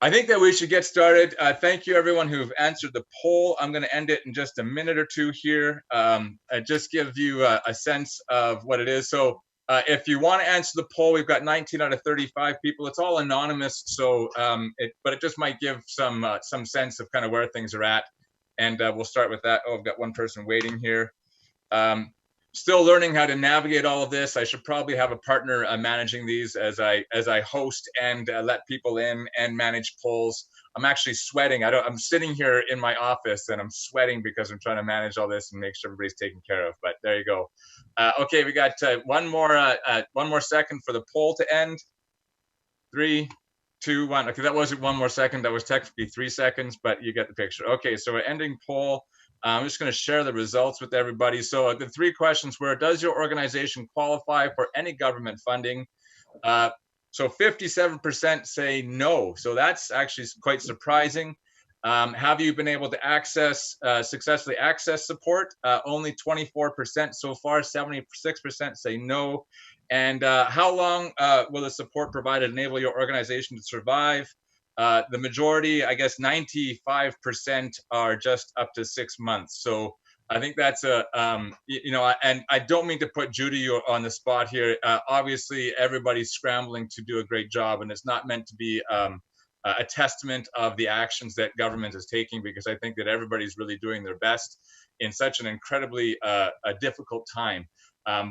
I think that we should get started. Thank you, everyone who've answered the poll. I'm going to end it in just a minute or two here. I just give you a sense of what it is. So if you want to answer the poll, we've got 19 out of 35 people. It's all anonymous, so but it just might give some sense of kind of where things are at. And we'll start with that. Oh, I've got one person waiting here. Still learning how to navigate all of this. I should probably have a partner managing these as I host and let people in and manage polls. I'm actually sweating. I'm sitting here in my office and I'm sweating because I'm trying to manage all this and make sure everybody's taken care of. But there you go. Okay, we got one more second for the poll to end. 3, 2, 1. Okay, that wasn't one more second. That was technically 3 seconds, but you get the picture. Okay, so we're ending poll. I'm just going to share the results with everybody. So the 3 questions were, does your organization qualify for any government funding? So 57% say no. So that's actually quite surprising. Have you been able to successfully access support? Only 24% so far, 76% say no. And how long will the support provided enable your organization to survive? The majority, I guess 95% are just up to 6 months. So I think that's and I don't mean to put Judy on the spot here. Obviously, everybody's scrambling to do a great job, and it's not meant to be a testament of the actions that government is taking, because I think that everybody's really doing their best in such an incredibly difficult time.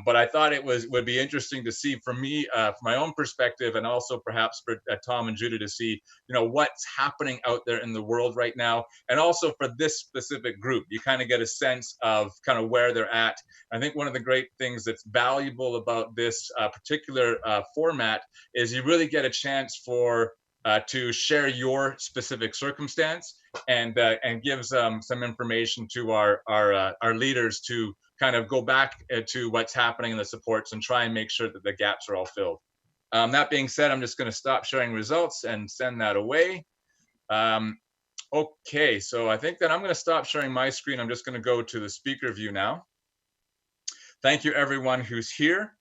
But I thought it would be interesting to see, from me, from my own perspective, and also perhaps for Tom and Judy to see, what's happening out there in the world right now, and also for this specific group, you kind of get a sense of kind of where they're at. I think one of the great things that's valuable about this particular format is you really get a chance to share your specific circumstance and give some information to our leaders to kind of go back to what's happening in the supports and try and make sure that the gaps are all filled. That being said, I'm just going to stop sharing results and send that away. Okay, so I think that I'm going to stop sharing my screen. I'm just going to go to the speaker view now. Thank you, everyone who's here.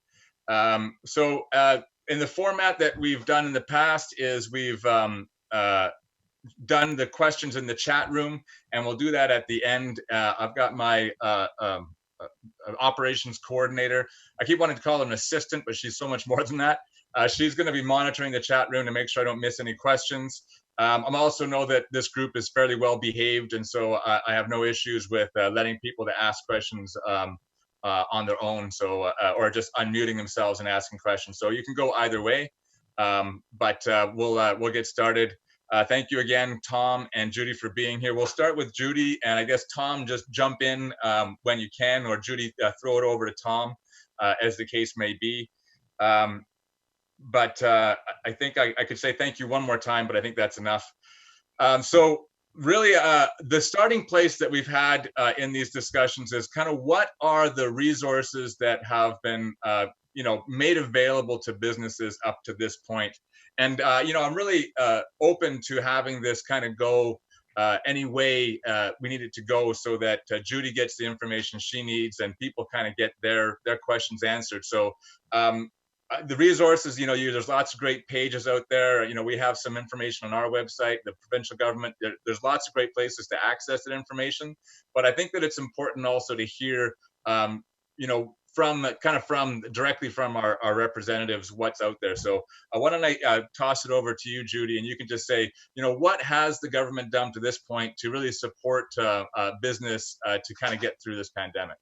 In the format that we've done in the past is we've done the questions in the chat room, and we'll do that at the end. I've got my operations coordinator. I keep wanting to call her an assistant, but she's so much more than that. She's going to be monitoring the chat room to make sure I don't miss any questions. I also know that this group is fairly well behaved, and so I have no issues with letting people to ask questions on their own, so or just unmuting themselves and asking questions. So you can go either way, but we'll get started. Thank you again, Tom and Judy, for being here. We'll start with Judy, and I guess Tom, just jump in when you can, or Judy, throw it over to Tom, as the case may be. But I think I could say thank you one more time, but I think that's enough. So really, the starting place that we've had in these discussions is kind of what are the resources that have been made available to businesses up to this point. And I'm really open to having this kind of go any way we need it to go, so that Judy gets the information she needs and people kind of get their questions answered. So the resources, there's lots of great pages out there. We have some information on our website, the provincial government. There's lots of great places to access that information. But I think that it's important also to hear, from directly from our representatives what's out there. So why don't I toss it over to you, Judy, and you can just say, what has the government done to this point to really support business to kind of get through this pandemic?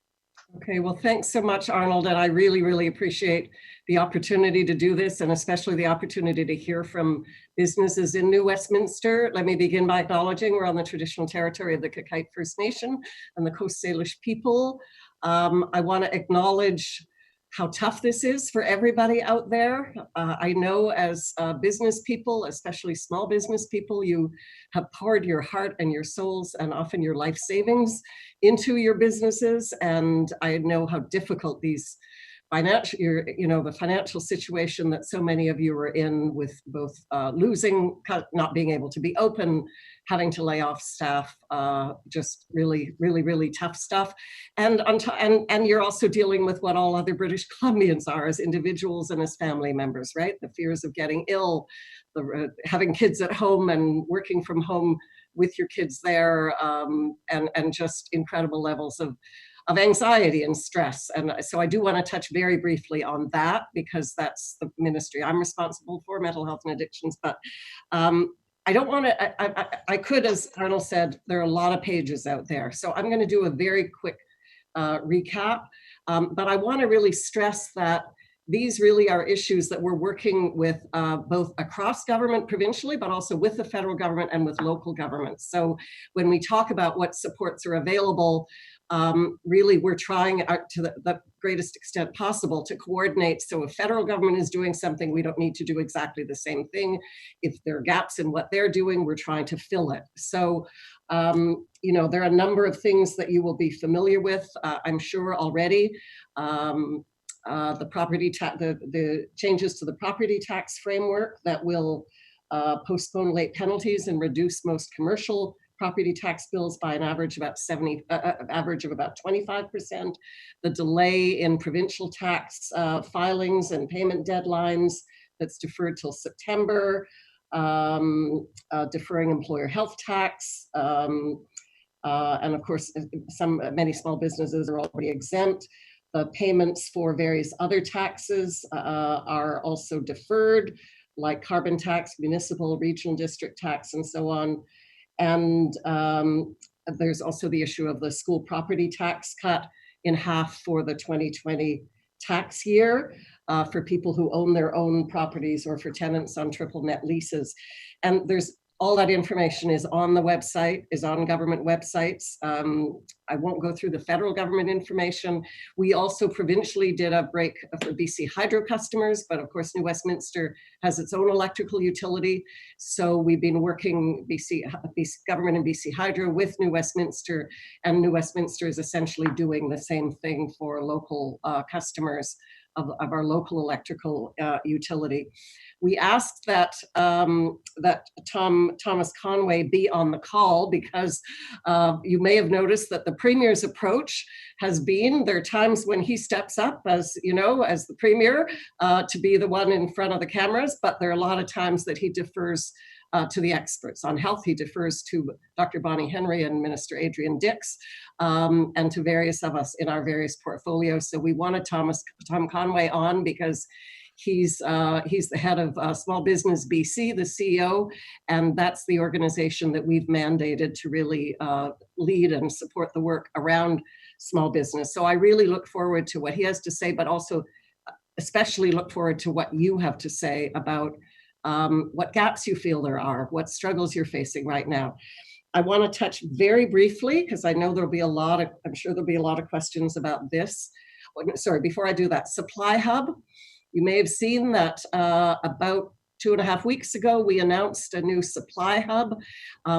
Okay, well, thanks so much, Arnold. And I really, really appreciate the opportunity to do this, and especially the opportunity to hear from businesses in New Westminster. Let me begin by acknowledging we're on the traditional territory of the Kakite First Nation and the Coast Salish people. I want to acknowledge how tough this is for everybody out there. I know as business people, especially small business people, you have poured your heart and your souls and often your life savings into your businesses. And I know how difficult these the financial situation that so many of you are in, with both losing, not being able to be open, having to lay off staff, just really, really, really tough stuff. And you're also dealing with what all other British Columbians are as individuals and as family members, right? The fears of getting ill, having kids at home and working from home with your kids there, and just incredible levels of anxiety and stress. And so I do want to touch very briefly on that, because that's the ministry I'm responsible for, mental health and addictions. But I don't want to, I could, as Arnold said, there are a lot of pages out there. So I'm going to do a very quick recap. But I want to really stress that these really are issues that we're working with both across government provincially, but also with the federal government and with local governments. So when we talk about what supports are available, really we're trying to the greatest extent possible to coordinate. So if federal government is doing something, we don't need to do exactly the same thing. If there are gaps in what they're doing, we're trying to fill it. So, there are a number of things that you will be familiar with, I'm sure already. The changes to the property tax framework that will postpone late penalties and reduce most commercial property tax bills by an average of about 25%. The delay in provincial tax filings and payment deadlines that's deferred till September. Deferring employer health tax. And of course, many small businesses are already exempt. The payments for various other taxes are also deferred, like carbon tax, municipal, regional district tax, and so on. And there's also the issue of the school property tax cut in half for the 2020 tax year for people who own their own properties or for tenants on triple net leases. And there's all that information is on the website, is on government websites. I won't go through the federal government information. We also provincially did a break for BC Hydro customers, but of course New Westminster has its own electrical utility. So we've been working BC government and BC Hydro with New Westminster, and New Westminster is essentially doing the same thing for local customers of our local electrical utility. We asked that Thomas Conway be on the call because you may have noticed that the Premier's approach has been, there are times when he steps up as the Premier to be the one in front of the cameras, but there are a lot of times that he defers to the experts on health. He defers to Dr. Bonnie Henry and Minister Adrian Dix, and to various of us in our various portfolios. So we wanted Tom Conway on because he's the head of Small Business BC, the CEO, and that's the organization that we've mandated to really lead and support the work around small business. So I really look forward to what he has to say, but also especially look forward to what you have to say about what gaps you feel there are, what struggles you're facing right now. I want to touch very briefly, because I know I'm sure there'll be a lot of questions about this. Sorry, before I do that, Supply Hub. You may have seen that about 2.5 weeks ago, we announced a new Supply Hub.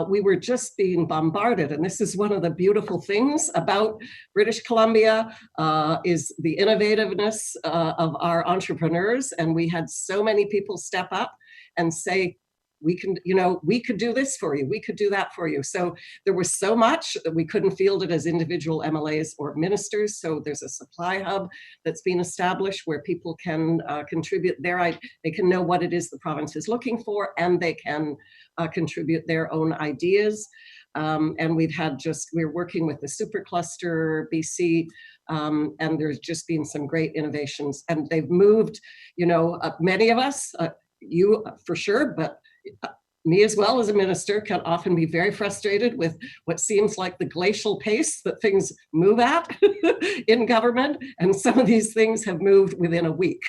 We were just being bombarded, and this is one of the beautiful things about British Columbia, is the innovativeness of our entrepreneurs. And we had so many people step up and say, we could do this for you, we could do that for you. So there was so much that we couldn't field it as individual MLAs or ministers. So there's a Supply Hub that's been established where people can contribute they can know what it is the province is looking for, and they can contribute their own ideas. And we're working with the Supercluster BC, and there's just been some great innovations, and they've moved, many of us, you for sure, but me as well as a minister can often be very frustrated with what seems like the glacial pace that things move at in government. And some of these things have moved within a week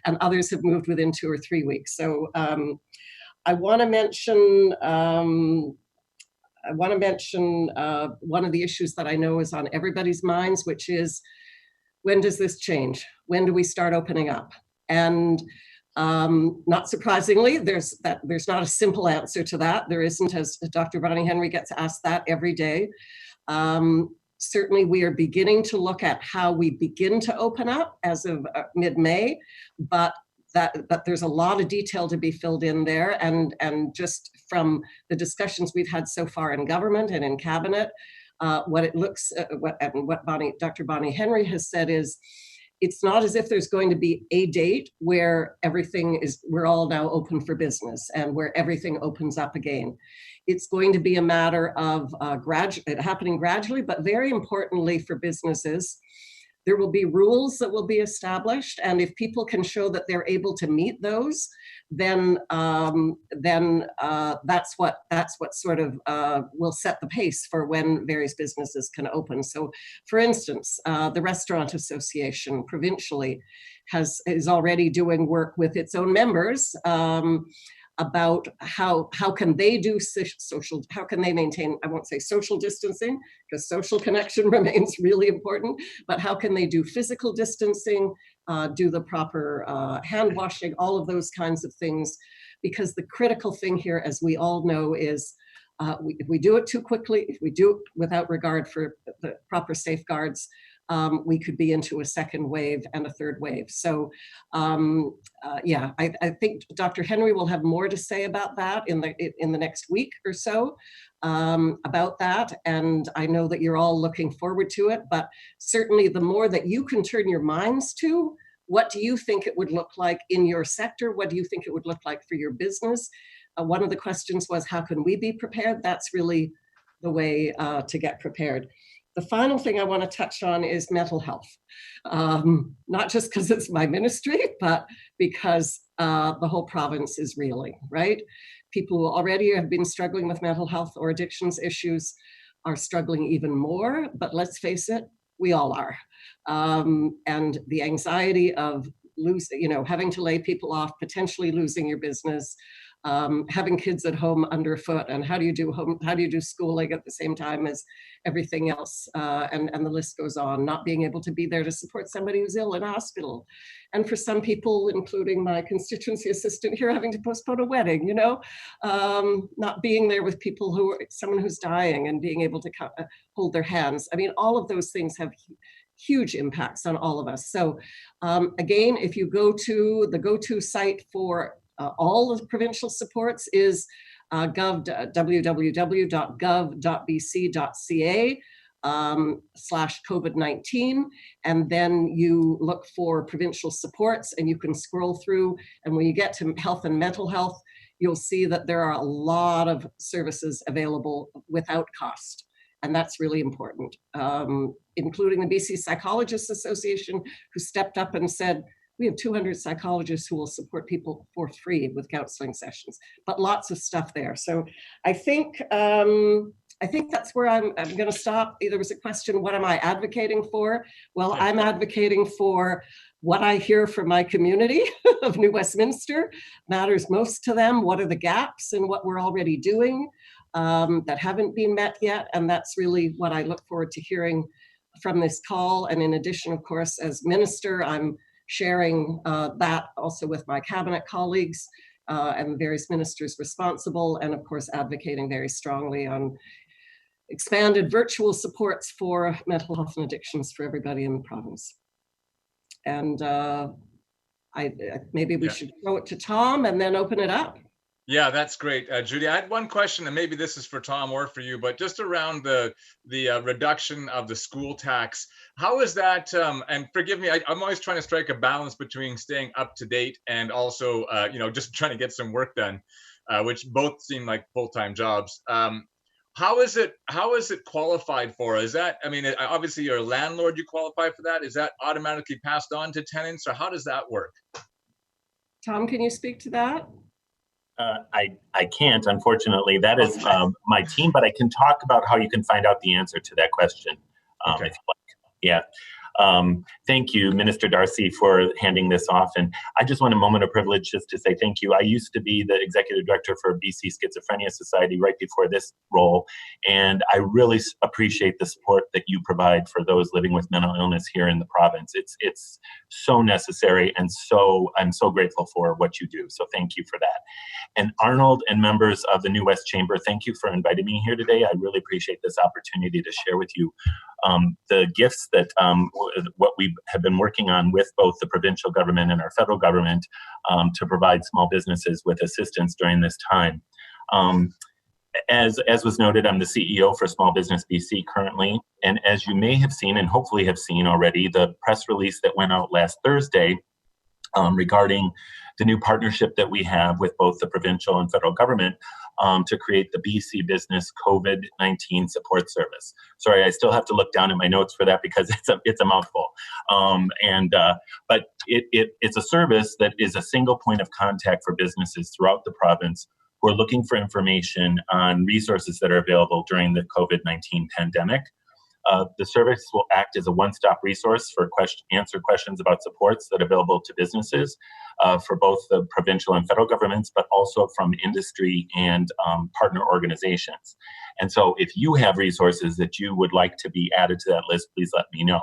and others have moved within 2 or 3 weeks. So I want to mention one of the issues that I know is on everybody's minds, which is, when does this change? When do we start opening up? And not surprisingly, there's not a simple answer to that. There isn't, as Dr. Bonnie Henry gets asked that every day. Certainly, we are beginning to look at how we begin to open up as of mid-May, but there's a lot of detail to be filled in there. And just from the discussions we've had so far in government and in cabinet, what it looks, what Dr. Bonnie Henry has said is, it's not as if there's going to be a date where we're all now open for business and where everything opens up again. It's going to be a matter of happening gradually, but very importantly for businesses, there will be rules that will be established, and if people can show that they're able to meet those, then that's what sort of will set the pace for when various businesses can open. So, for instance, the Restaurant Association provincially is already doing work with its own members about how can they do how can they maintain, I won't say social distancing, because social connection remains really important, but how can they do physical distancing, do the proper hand washing, all of those kinds of things, because the critical thing here, as we all know, is if we do it too quickly, if we do it without regard for the proper safeguards, we could be into a second wave and a third wave. So yeah, I think Dr. Henry will have more to say about that in the next week or so about that. And I know that you're all looking forward to it, but certainly the more that you can turn your minds to, what do you think it would look like in your sector? What do you think it would look like for your business? One of the questions was, how can we be prepared? That's really the way to get prepared. The final thing I want to touch on is mental health, not just because it's my ministry, but because the whole province is reeling, right? People who already have been struggling with mental health or addictions issues are struggling even more, but let's face it, we all are. And the anxiety of having to lay people off, potentially losing your business, having kids at home underfoot, and how do you do schooling at the same time as everything else, and the list goes on, not being able to be there to support somebody who's ill in a hospital. And for some people, including my constituency assistant here, having to postpone a wedding, not being there with someone who's dying and being able to hold their hands. I mean, all of those things have huge impacts on all of us. So again, if you go to the go-to site for all of the provincial supports is www.gov.bc.ca /COVID-19, and then you look for provincial supports and you can scroll through, and when you get to health and mental health, you'll see that there are a lot of services available without cost. And that's really important, including the BC Psychologists Association, who stepped up and said, we have 200 psychologists who will support people for free with counseling sessions, but lots of stuff there. So I think that's where I'm going to stop. There was a question, what am I advocating for? Well, I'm advocating for what I hear from my community of New Westminster matters most to them. What are the gaps in what we're already doing that haven't been met yet? And that's really what I look forward to hearing from this call. And in addition, of course, as minister, I'm sharing that also with my cabinet colleagues and various ministers responsible, and of course advocating very strongly on expanded virtual supports for mental health and addictions for everybody in the province. And maybe we should throw it to Tom and then open it up. Yeah, that's great. Judy, I had one question, and maybe this is for Tom or for you, but just around the reduction of the school tax. How is that, and forgive me, I'm always trying to strike a balance between staying up to date and also, just trying to get some work done, which both seem like full-time jobs. How is it qualified for? Is that, I mean, obviously you're a landlord, you qualify for that. Is that automatically passed on to tenants, or how does that work? Tom, can you speak to that? I can't, unfortunately. That is my team, but I can talk about how you can find out the answer to that question. Okay. If you like. Yeah. Thank you, Minister Darcy, for handing this off. And I just want a moment of privilege just to say thank you. I used to be the executive director for BC Schizophrenia Society right before this role, and I really appreciate the support that you provide for those living with mental illness here in the province. It's so necessary, and I'm so grateful for what you do. So thank you for that. And Arnold and members of the NewWest Chamber, thank you for inviting me here today. I really appreciate this opportunity to share with you the gifts that what we have been working on with both the provincial government and our federal government to provide small businesses with assistance during this time. As was noted, I'm the CEO for Small Business BC currently, and as you may have seen and hopefully have seen already, the press release that went out last Thursday regarding the new partnership that we have with both the provincial and federal government to create the BC Business COVID-19 Support Service. Sorry, I still have to look down at my notes for that because it's a mouthful. But it's a service that is a single point of contact for businesses throughout the province who are looking for information on resources that are available during the COVID-19 pandemic. The service will act as a one-stop resource for answer questions about supports that are available to businesses for both the provincial and federal governments, but also from industry and partner organizations. And so if you have resources that you would like to be added to that list, please let me know.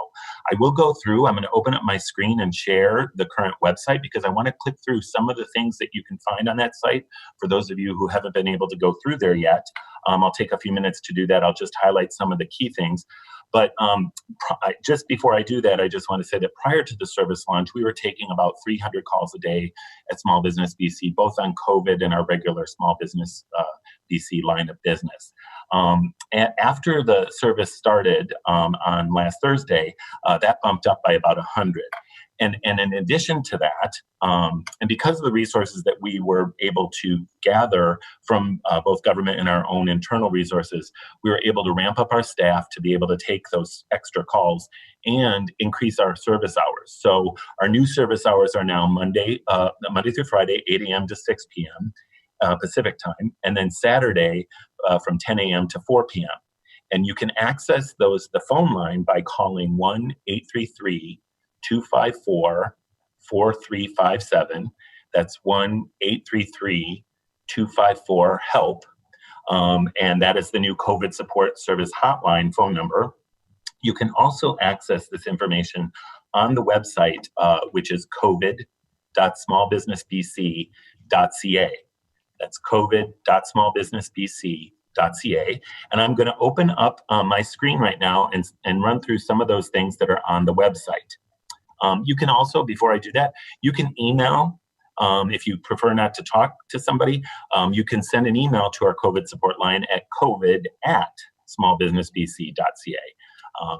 I will go through, I'm going to open up my screen and share the current website because I want to click through some of the things that you can find on that site. For those of you who haven't been able to go through there yet, I'll take a few minutes to do that. I'll just highlight some of the key things. But just before I do that, I just want to say that prior to the service launch, we were taking about 300 calls a day at Small Business BC, both on COVID and our regular Small Business BC line of business. After the service started on last Thursday, that bumped up by about 100. And in addition to that, and because of the resources that we were able to gather from both government and our own internal resources, we were able to ramp up our staff to be able to take those extra calls and increase our service hours. So our new service hours are now Monday through Friday, 8 a.m. to 6 p.m. Pacific time, and then Saturday from 10 a.m. to 4 p.m. And you can access the phone line by calling 1-833-254-4357. That's 1-833-254-HELP. And that is the new COVID support service hotline phone number. You can also access this information on the website, which is covid.smallbusinessbc.ca. That's covid.smallbusinessbc.ca. And I'm going to open up my screen right now and run through some of those things that are on the website. You can also, before I do that, you can email. If you prefer not to talk to somebody, you can send an email to our COVID support line at covid@smallbusinessbc.ca.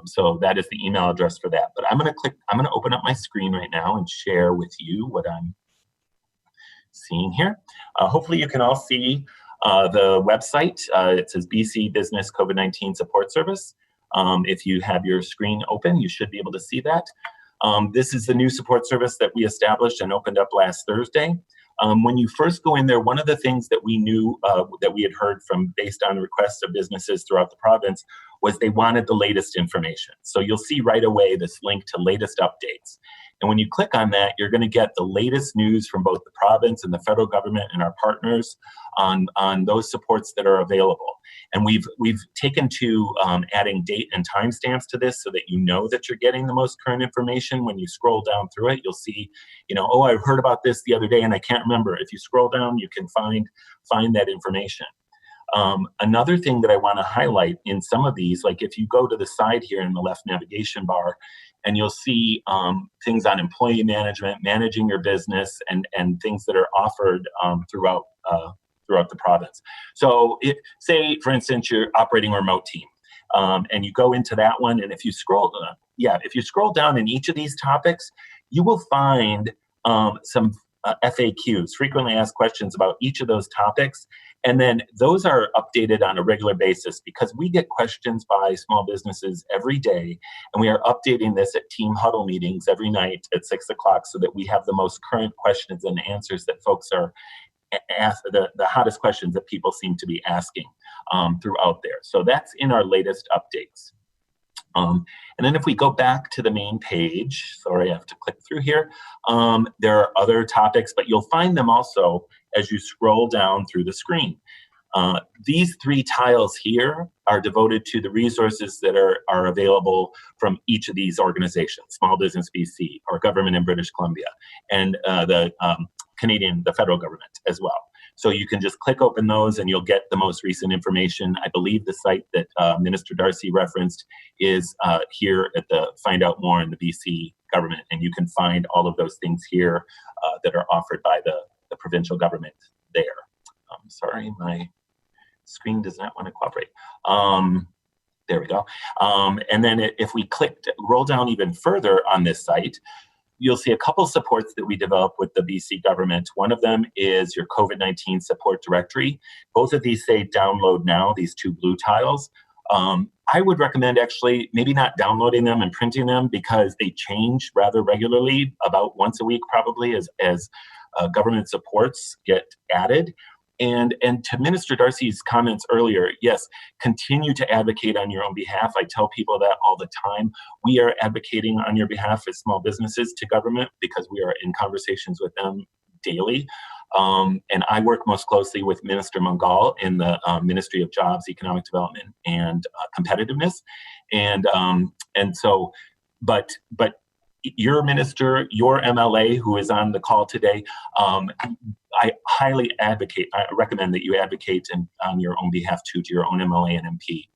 So that is the email address for that. But I'm going to open up my screen right now and share with you what I'm seeing here. Hopefully you can all see the website. It says BC Business COVID-19 Support Service. If you have your screen open, you should be able to see that. This is the new support service that we established and opened up last Thursday. When you first go in there, one of the things that we knew that we had heard from based on requests of businesses throughout the province was they wanted the latest information. So you'll see right away this link to latest updates. And when you click on that, you're going to get the latest news from both the province and the federal government and our partners on those supports that are available. And we've taken to adding date and timestamps to this so that you know that you're getting the most current information. When you scroll down through it, you'll see, oh, I heard about this the other day and I can't remember. If you scroll down, you can find that information. Another thing that I want to highlight in some of these, like if you go to the side here in the left navigation bar, and you'll see things on employee management, managing your business, and things that are offered throughout the province. So say, for instance, you're operating a remote team, and you go into that one, and if you scroll down in each of these topics, you will find some FAQs, frequently asked questions about each of those topics. And then those are updated on a regular basis because we get questions by small businesses every day. And we are updating this at team huddle meetings every night at 6 o'clock so that we have the most current questions and answers that folks are asked, the hottest questions that people seem to be asking throughout there. So that's in our latest updates. And then if we go back to the main page, sorry, I have to click through here. There are other topics, but you'll find them also as you scroll down through the screen. These three tiles here are devoted to the resources that are available from each of these organizations, Small Business BC, our government in British Columbia, and the federal government as well. So you can just click open those and you'll get the most recent information. I believe the site that Minister Darcy referenced is here at the Find Out More in the BC government, and you can find all of those things here that are offered by the provincial government there. Sorry, my screen does not want to cooperate. There we go. And then if we roll down even further on this site, you'll see a couple supports that we developed with the BC government. One of them is your COVID-19 support directory. Both of these say download now, these two blue tiles. I would recommend actually maybe not downloading them and printing them because they change rather regularly, about once a week probably as government supports get added. And to Minister Darcy's comments earlier, yes, continue to advocate on your own behalf. I tell people that all the time. We are advocating on your behalf as small businesses to government because we are in conversations with them daily. And I work most closely with Minister Mungal in the Ministry of Jobs, Economic Development, and Competitiveness. And so, but your minister, your MLA who is on the call today, I highly recommend that you advocate on your own behalf too, to your own MLA and MP.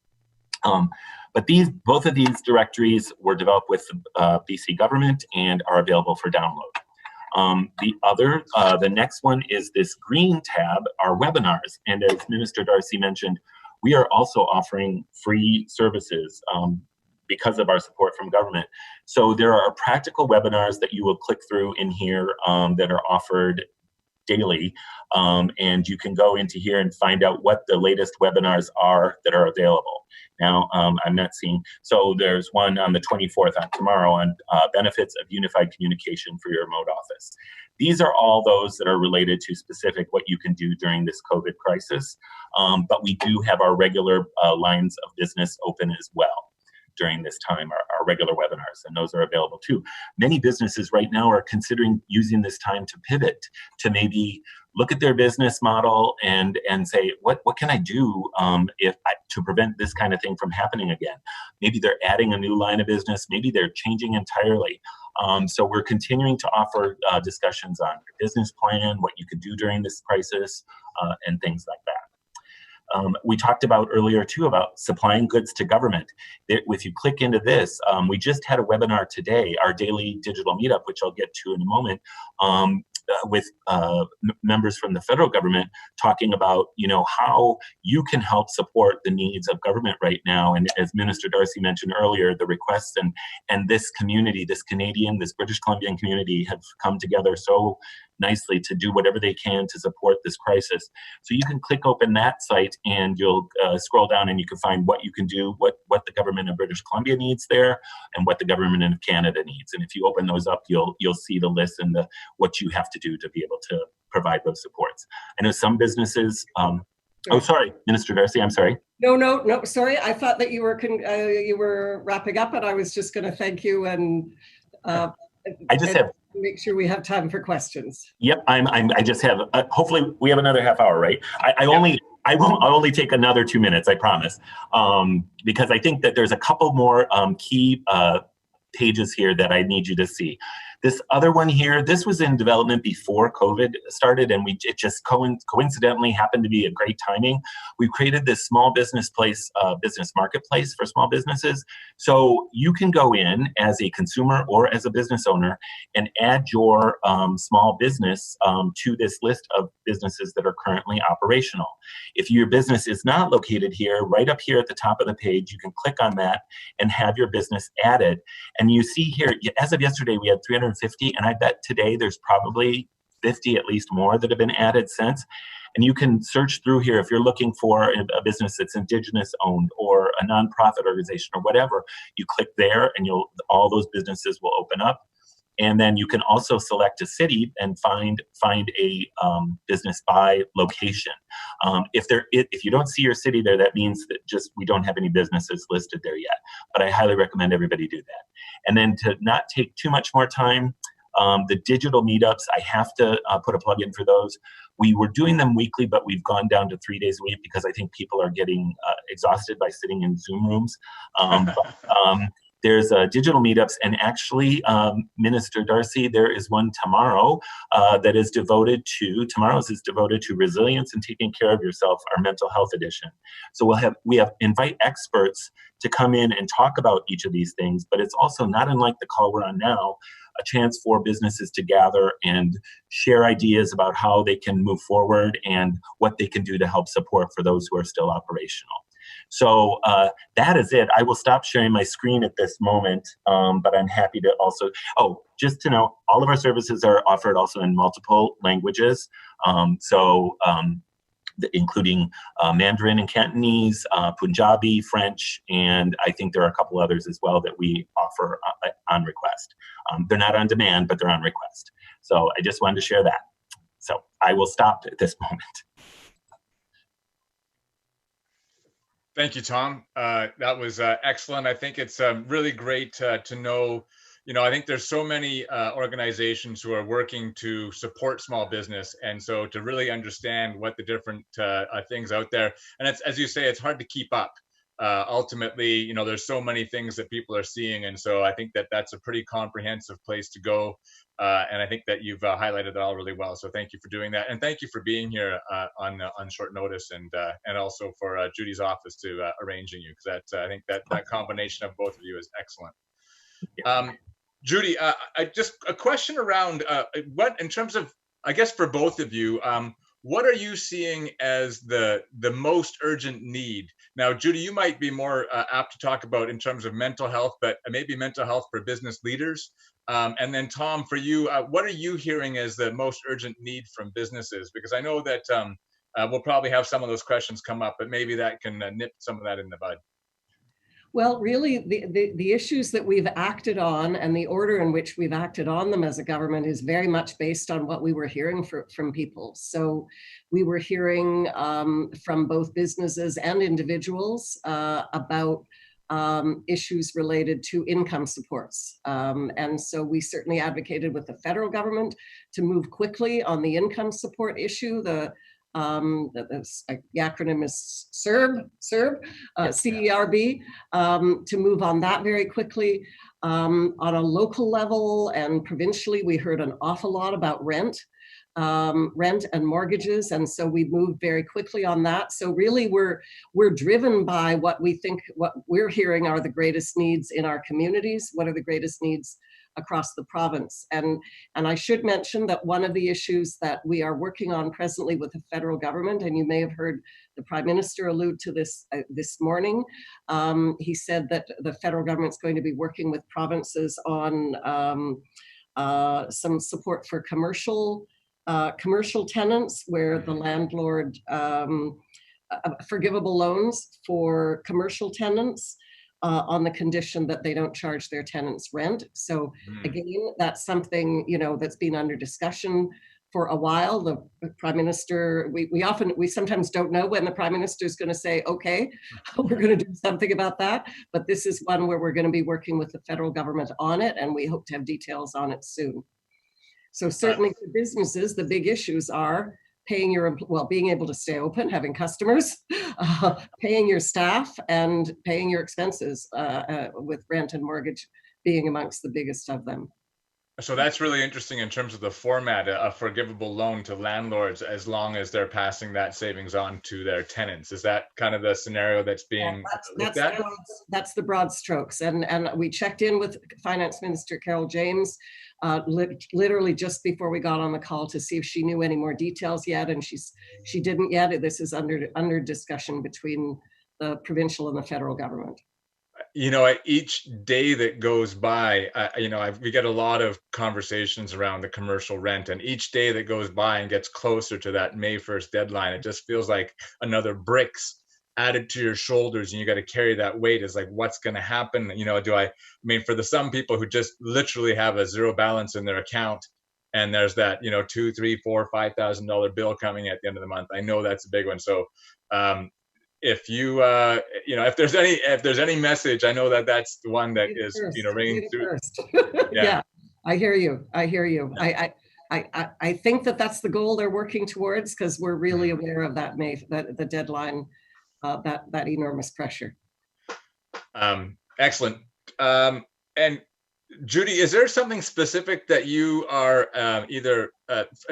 But both of these directories were developed with the BC government and are available for download. The next one is this green tab, our webinars. And as Minister Darcy mentioned, we are also offering free services because of our support from government. So there are practical webinars that you will click through in here that are offered daily. And you can go into here and find out what the latest webinars are that are available. Now, I'm not seeing, so there's one on the 24th, on tomorrow, on benefits of unified communication for your remote office. These are all those that are related to specific what you can do during this COVID crisis. But we do have our regular lines of business open as well during this time, our regular webinars, and those are available too. To pivot, to maybe look at their business model and say, what can I do to prevent this kind of thing from happening again? Maybe they're adding a new line of business, maybe they're changing entirely. So we're continuing to offer discussions on your business plan, what you could do during this crisis, and things like that. We talked about earlier too about supplying goods to government. If you click into this, we just had a webinar today, our daily digital meetup, which I'll get to in a moment, with members from the federal government talking about, how you can help support the needs of government right now. And as Minister Darcy mentioned earlier, the requests and this community, this British Columbian community have come together so nicely to do whatever they can to support this crisis. So you can click open that site and you'll scroll down and you can find what you can do, what the government of British Columbia needs there, and what the government of Canada needs. And if you open those up, you'll see the list and what you have to do to be able to provide those supports. I know some businesses. Oh, sorry, Minister Darcy, I'm sorry. No, sorry. I thought that you were wrapping up, and I was just going to thank you and make sure we have time for questions. Yep, I just have. Hopefully, we have another half hour, right? I'll only take another 2 minutes, I promise, because I think that there's a couple more key pages here that I need you to see. This other one here, this was in development before COVID started, and it just coincidentally happened to be a great timing. We created this small business marketplace for small businesses. So you can go in as a consumer or as a business owner and add your small business to this list of businesses that are currently operational. If your business is not located here, right up here at the top of the page, you can click on that and have your business added. And you see here, as of yesterday, we had 350, and I bet today there's probably 50 at least more that have been added since. And you can search through here if you're looking for a business that's Indigenous owned or a nonprofit organization or whatever. You click there and all those businesses will open up. And then you can also select a city and find a business by location. If you don't see your city there, that means that just we don't have any businesses listed there yet. But I highly recommend everybody do that. And then to not take too much more time, the digital meetups, I have to put a plug in for those. We were doing them weekly, but we've gone down to 3 days a week because I think people are getting exhausted by sitting in Zoom rooms. There's digital meetups, and actually, Minister Darcy, there is one tomorrow that is devoted to resilience and taking care of yourself, our mental health edition. So we invite experts to come in and talk about each of these things, but it's also not unlike the call we're on now, a chance for businesses to gather and share ideas about how they can move forward and what they can do to help support for those who are still operational. So that is it. I will stop sharing my screen at this moment, but I'm happy to also, just to know, all of our services are offered also in multiple languages, including Mandarin and Cantonese, Punjabi, French, and I think there are a couple others as well that we offer on request. They're not on demand, but they're on request. So I just wanted to share that. So I will stop at this moment. Thank you, Tom. That was excellent. I think it's really great to know, I think there's so many organizations who are working to support small business. And so to really understand what the different things out there, and it's, as you say, it's hard to keep up. Ultimately, there's so many things that people are seeing. And so I think that that's a pretty comprehensive place to go. And I think that you've highlighted it all really well. So thank you for doing that. And thank you for being here on short notice, and also for Judy's office to arranging you, because I think that combination of both of you is excellent. Judy, just a question around what, in terms of, I guess for both of you, what are you seeing as the most urgent need? Now, Judy, you might be more apt to talk about in terms of mental health, but maybe mental health for business leaders. And then Tom, for you, what are you hearing as the most urgent need from businesses? Because I know that we'll probably have some of those questions come up, but maybe that can nip some of that in the bud. Well, really, the issues that we've acted on and the order in which we've acted on them as a government is very much based on what we were hearing from people. So we were hearing from both businesses and individuals about issues related to income supports. And so we certainly advocated with the federal government to move quickly on the income support issue. The acronym is CERB, CERB, to move on that very quickly. On a local level and provincially, we heard an awful lot about rent and mortgages, and so we moved very quickly on that. So really, we're driven by what we're hearing are the greatest needs in our communities. What are the greatest needs across the province? And I should mention that one of the issues that we are working on presently with the federal government, and you may have heard the Prime Minister allude to this this morning, he said that the federal government is going to be working with provinces on some support for commercial tenants, where the landlord, forgivable loans for commercial tenants, on the condition that they don't charge their tenants rent. So again, that's something, that's been under discussion for a while. The Prime Minister, we sometimes don't know when the Prime Minister is going to say, okay, we're going to do something about that. But this is one where we're going to be working with the federal government on it, and we hope to have details on it soon. So certainly for businesses, the big issues are being able to stay open, having customers, paying your staff, and paying your expenses, with rent and mortgage being amongst the biggest of them. So that's really interesting in terms of the format, a forgivable loan to landlords as long as they're passing that savings on to their tenants. Is that kind of the scenario that's being looked at? That's the broad strokes. And we checked in with Finance Minister Carol James literally just before we got on the call to see if she knew any more details yet, and she didn't yet. This is under discussion between the provincial and the federal government. Each day that goes by, we get a lot of conversations around the commercial rent, and each day that goes by and gets closer to that May 1st deadline, it just feels like another bricks added to your shoulders, and you got to carry that weight. Is like, what's going to happen? You know, I mean, for some people who just literally have a zero balance in their account, and there's that, you know, $2, $3, $4, $5,000 bill coming at the end of the month. I know that's a big one. So if you, you know, if there's any message, I know that that's the one that is, you know, ringing through. Yeah, I hear you. I think that that's the goal they're working towards, because we're really aware of that the deadline, that enormous pressure. Excellent. And Judy, is there something specific that you are either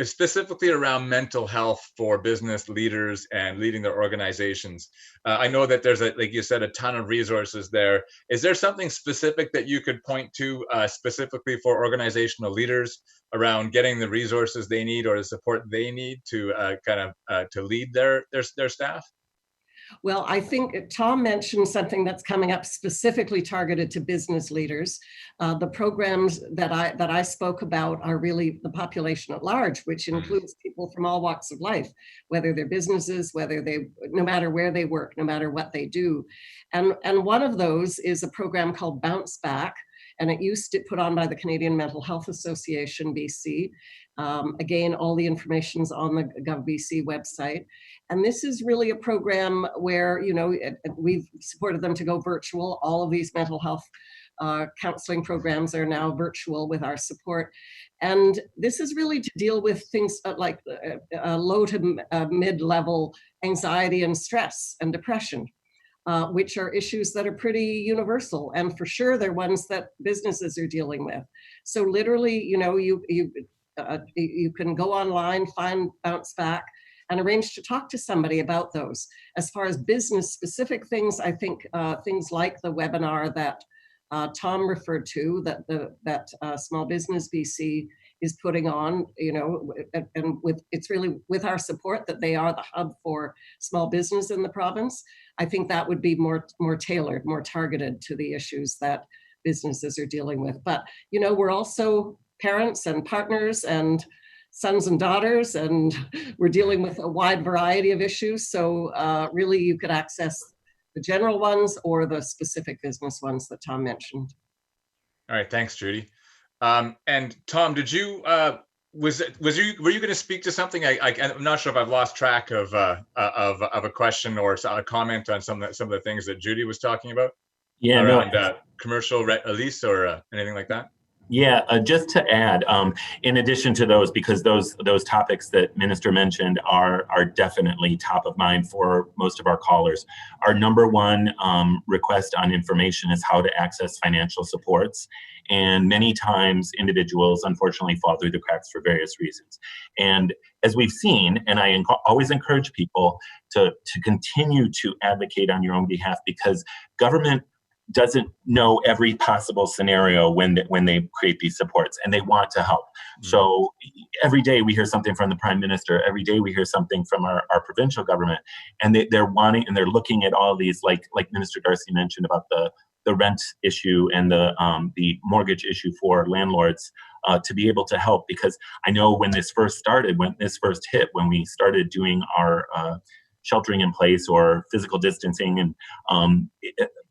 specifically around mental health for business leaders and leading their organizations? I know that there's, like you said, a ton of resources there. Is there something specific that you could point to specifically for organizational leaders around getting the resources they need or the support they need to to lead their staff? Well, I think Tom mentioned something that's coming up specifically targeted to business leaders. The programs that I spoke about are really the population at large, which includes people from all walks of life, whether they're businesses, no matter where they work, no matter what they do. And one of those is a program called Bounce Back. And it used to put on by the Canadian Mental Health Association, BC. Again, all the information's on the GovBC website. And this is really a program where, you know, we've supported them to go virtual. All of these mental health counseling programs are now virtual with our support. And this is really to deal with things like low to mid-level anxiety and stress and depression. Which are issues that are pretty universal, and for sure they're ones that businesses are dealing with. So literally, you know, you can go online, find Bounce Back, and arrange to talk to somebody about those. As far as business specific things, I think things like the webinar that Tom referred to, that Small Business BC is putting on, you know, and it's really with our support that they are the hub for small business in the province. I think that would be more tailored, more targeted to the issues that businesses are dealing with. But, you know, we're also parents and partners and sons and daughters, and we're dealing with a wide variety of issues. So really you could access the general ones or the specific business ones that Tom mentioned. All right, thanks, Judy. And Tom, did you were you going to speak to something? I'm not sure if I've lost track of a question or a comment on some of the things that Judy was talking about. Yeah, around commercial release or anything like that. Yeah, just to add, in addition to those, because those topics that Minister mentioned are definitely top of mind for most of our callers. Our number one request on information is how to access financial supports. And many times individuals unfortunately fall through the cracks for various reasons. And as we've seen, and I always encourage people to continue to advocate on your own behalf, because government doesn't know every possible scenario when they create these supports, and they want to help. Mm-hmm. So every day we hear something from the Prime Minister, every day we hear something from our provincial government, and they're wanting, and they're looking at all these, like Minister Darcy mentioned about the rent issue and the mortgage issue for landlords, to be able to help. Because I know when this first started, when we started doing our sheltering in place or physical distancing, and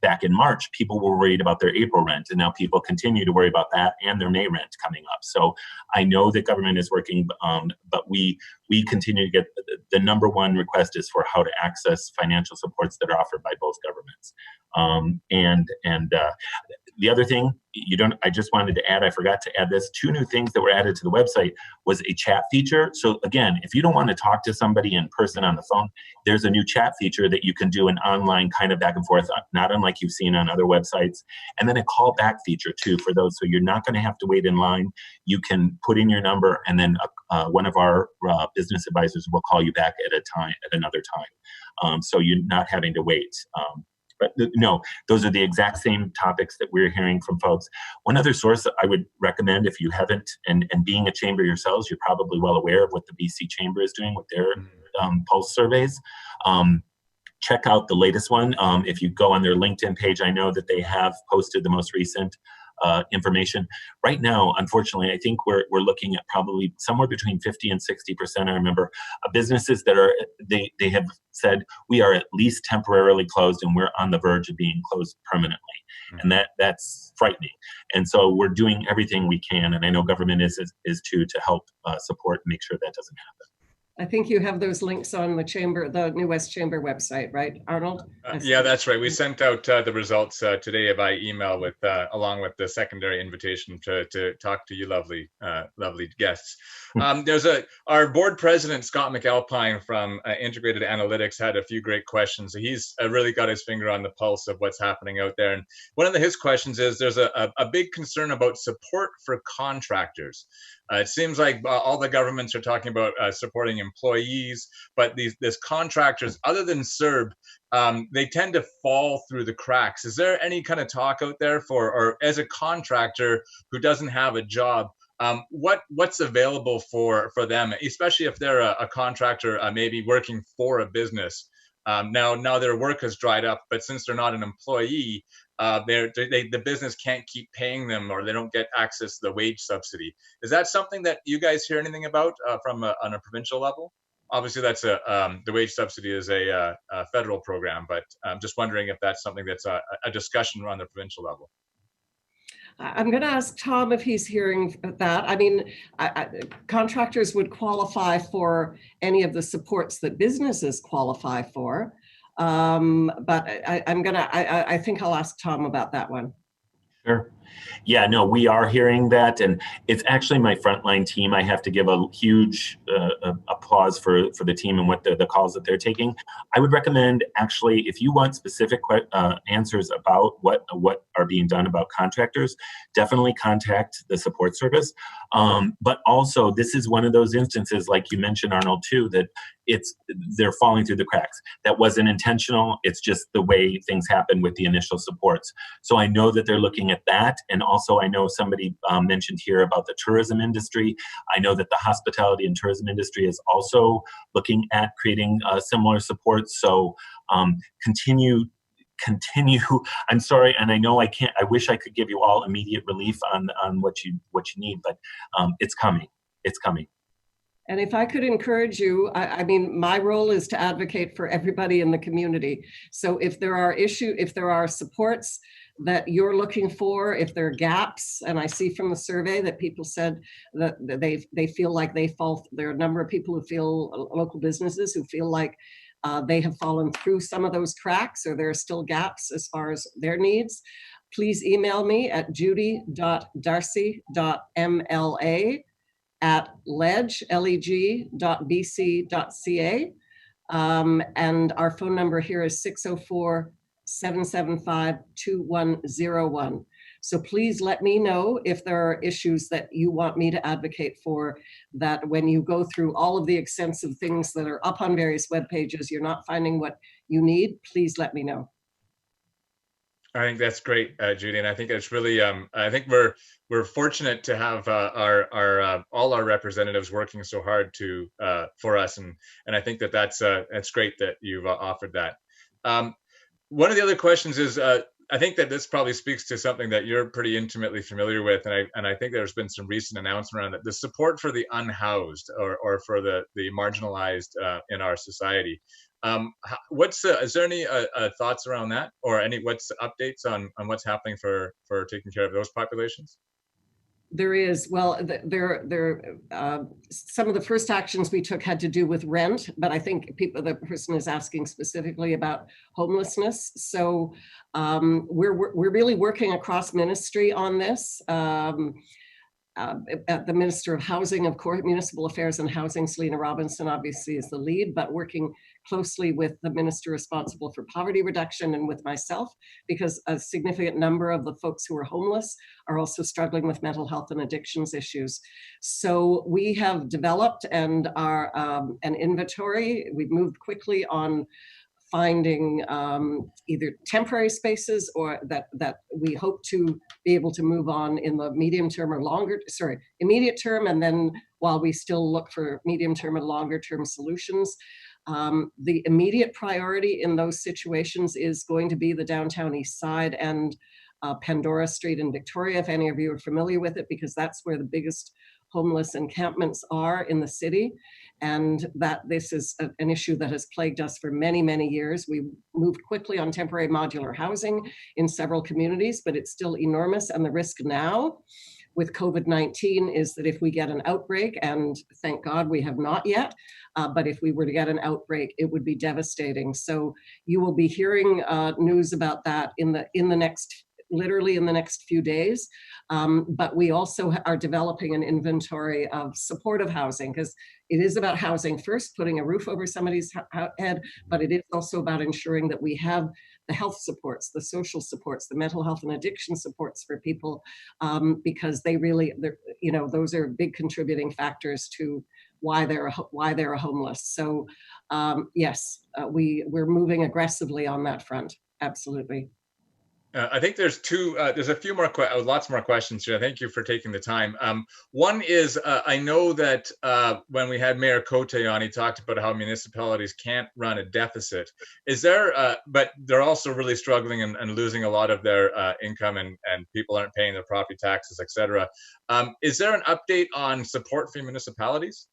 back in March, people were worried about their April rent, and now people continue to worry about that and their May rent coming up. So I know that government is working, but we continue to get the number one request is for how to access financial supports that are offered by both governments. And the other thing I just wanted to add, I forgot to add this, 2 new things that were added to the website was a chat feature. So again, if you don't want to talk to somebody in person on the phone, there's a new chat feature that you can do an online kind of back and forth, not unlike you've seen on other websites. And then a call back feature too for those. So you're not going to have to wait in line. You can put in your number, and then one of our business advisors will call you back at another time. So you're not having to wait. But no, those are the exact same topics that we're hearing from folks. One other source that I would recommend, if you haven't, and being a chamber yourselves, you're probably well aware of what the BC Chamber is doing with their pulse surveys. Check out the latest one. If you go on their LinkedIn page, I know that they have posted the most recent information. Right now, unfortunately, I think we're looking at probably somewhere between 50 and 60%. I remember businesses that are they have said we are at least temporarily closed and we're on the verge of being closed permanently, and that's frightening. And so we're doing everything we can, and I know government is too, to help support and make sure that doesn't happen. I think you have those links on the NewWest Chamber website, right, Arnold? Yeah, that's right. We sent out the results today by email with along with the secondary invitation to talk to you, lovely guests. Our board president, Scott McAlpine from Integrated Analytics, had a few great questions. He's really got his finger on the pulse of what's happening out there. And one of his questions is, there's a big concern about support for contractors. It seems like all the governments are talking about supporting employees, but these contractors, other than CERB, they tend to fall through the cracks. Is there any kind of talk out there or as a contractor who doesn't have a job, what's available for them, especially if they're a contractor maybe working for a business? Now their work has dried up, but since they're not an employee, the business can't keep paying them, or they don't get access to the wage subsidy. Is that something that you guys hear anything about on a provincial level? Obviously, that's the wage subsidy is a federal program, but I'm just wondering if that's something that's a discussion around the provincial level. I'm going to ask Tom if he's hearing that. I mean, contractors would qualify for any of the supports that businesses qualify for. But I think I'll ask Tom about that one. Sure. Yeah, no, we are hearing that, and it's actually my frontline team. I have to give a huge applause for the team and what the calls that they're taking. I would recommend, actually, if you want specific answers about what are being done about contractors, definitely contact the support service. But also, this is one of those instances, like you mentioned, Arnold, too, that they're falling through the cracks. That wasn't intentional. It's just the way things happen with the initial supports. So I know that they're looking at that. And also, I know somebody mentioned here about the tourism industry. I know that the hospitality and tourism industry is also looking at creating similar supports. So continue. I'm sorry, and I know I can't. I wish I could give you all immediate relief on what you need, but it's coming. It's coming. And if I could encourage you, I mean, my role is to advocate for everybody in the community. So if there are supports that you're looking for, if there are gaps, and I see from the survey that people said that they feel like there are a number of people who feel, local businesses who feel like they have fallen through some of those cracks, or there are still gaps as far as their needs, please email me at judy.darcy.mla@leg.bc.ca. And our phone number here is 604-775-2101. So please let me know if there are issues that you want me to advocate for, that when you go through all of the extensive things that are up on various web pages, you're not finding what you need, please let me know. I think that's great, Judy, and I think it's really. I think we're fortunate to have all our representatives working so hard for us, and I think that's great that you've offered that. One of the other questions is, I think that this probably speaks to something that you're pretty intimately familiar with, and I think there's been some recent announcement around that: the support for the unhoused or for the marginalized in our society. Is there any thoughts around that, or what's updates on what's happening for taking care of those populations? There is. Well, some of the first actions we took had to do with rent, but I think the person is asking specifically about homelessness. So we're really working across ministry on this. At the Minister of Housing, of course, Municipal Affairs and Housing, Selena Robinson obviously is the lead, but working closely with the minister responsible for poverty reduction and with myself, because a significant number of the folks who are homeless are also struggling with mental health and addictions issues. So we have developed an inventory. We've moved quickly on finding either temporary spaces or that we hope to be able to move on in the immediate term, and then while we still look for medium term and longer term solutions. The immediate priority in those situations is going to be the downtown east side and Pandora Street in Victoria, if any of you are familiar with it, because that's where the biggest homeless encampments are in the city. And that this is an issue that has plagued us for many, many years. We moved quickly on temporary modular housing in several communities, but it's still enormous. And the risk now with COVID-19 is that if we get an outbreak, and thank God we have not yet, but if we were to get an outbreak, it would be devastating. So you will be hearing news about that in the next, literally in the next few days. But we also are developing an inventory of supportive housing, because it is about housing first, putting a roof over somebody's head, but it is also about ensuring that we have the health supports, the social supports, the mental health and addiction supports for people, because those are big contributing factors to why they're homeless. So yes, we're moving aggressively on that front. Absolutely. I think there's there's a few more, lots more questions here. Thank you for taking the time. One is, I know that when we had Mayor Cote on, he talked about how municipalities can't run a deficit. Is there, but they're also really struggling and losing a lot of their income, and people aren't paying their property taxes, et cetera. Is there an update on support for municipalities?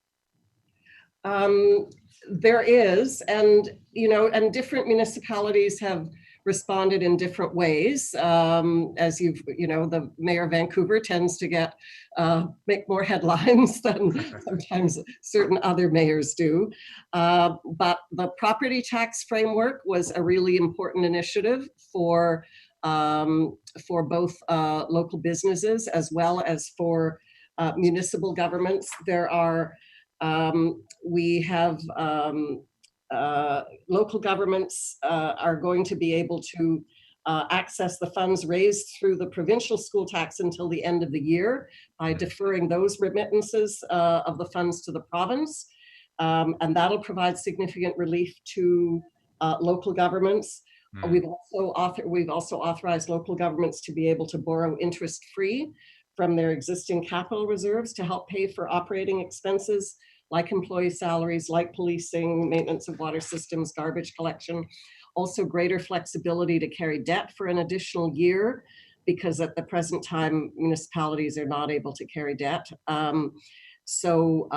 There is, and different municipalities have responded in different ways. As the Mayor of Vancouver tends to make more headlines than sometimes certain other mayors do. But the property tax framework was a really important initiative for both local businesses as well as for municipal governments. Local governments are going to be able to access the funds raised through the provincial school tax until the end of the year by deferring those remittances of the funds to the province. And that'll provide significant relief to local governments. We've also authorized local governments to be able to borrow interest-free from their existing capital reserves to help pay for operating expenses like employee salaries, like policing, maintenance of water systems, garbage collection. Also greater flexibility to carry debt for an additional year, because at the present time, municipalities are not able to carry debt. So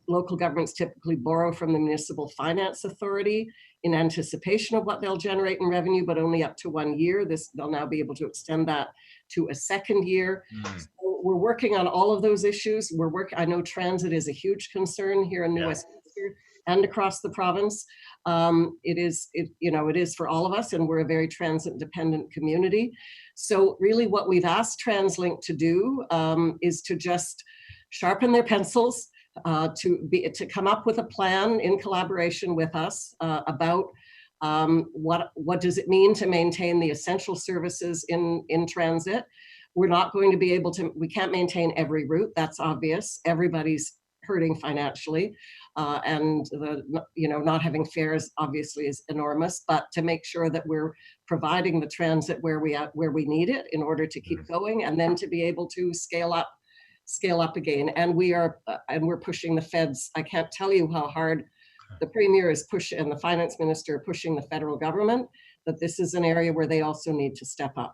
local governments typically borrow from the Municipal Finance Authority in anticipation of what they'll generate in revenue, but only up to 1 year. They'll now be able to extend that to a second year. So we're working on all of those issues. I know transit is a huge concern here in New Westminster and across the province. It is for all of us, and we're a very transit dependent community. So really what we've asked TransLink to do is to just sharpen their pencils, to come up with a plan in collaboration with us about what does it mean to maintain the essential services in transit. We're not going to be able to, we can't maintain every route, that's obvious. Everybody's hurting financially, and not having fares obviously is enormous, but to make sure that we're providing the transit where we need it in order to keep going, and then to be able to scale up again. And we're pushing the feds. I can't tell you how hard the Premier is pushing and the Finance Minister are pushing the federal government, that this is an area where they also need to step up.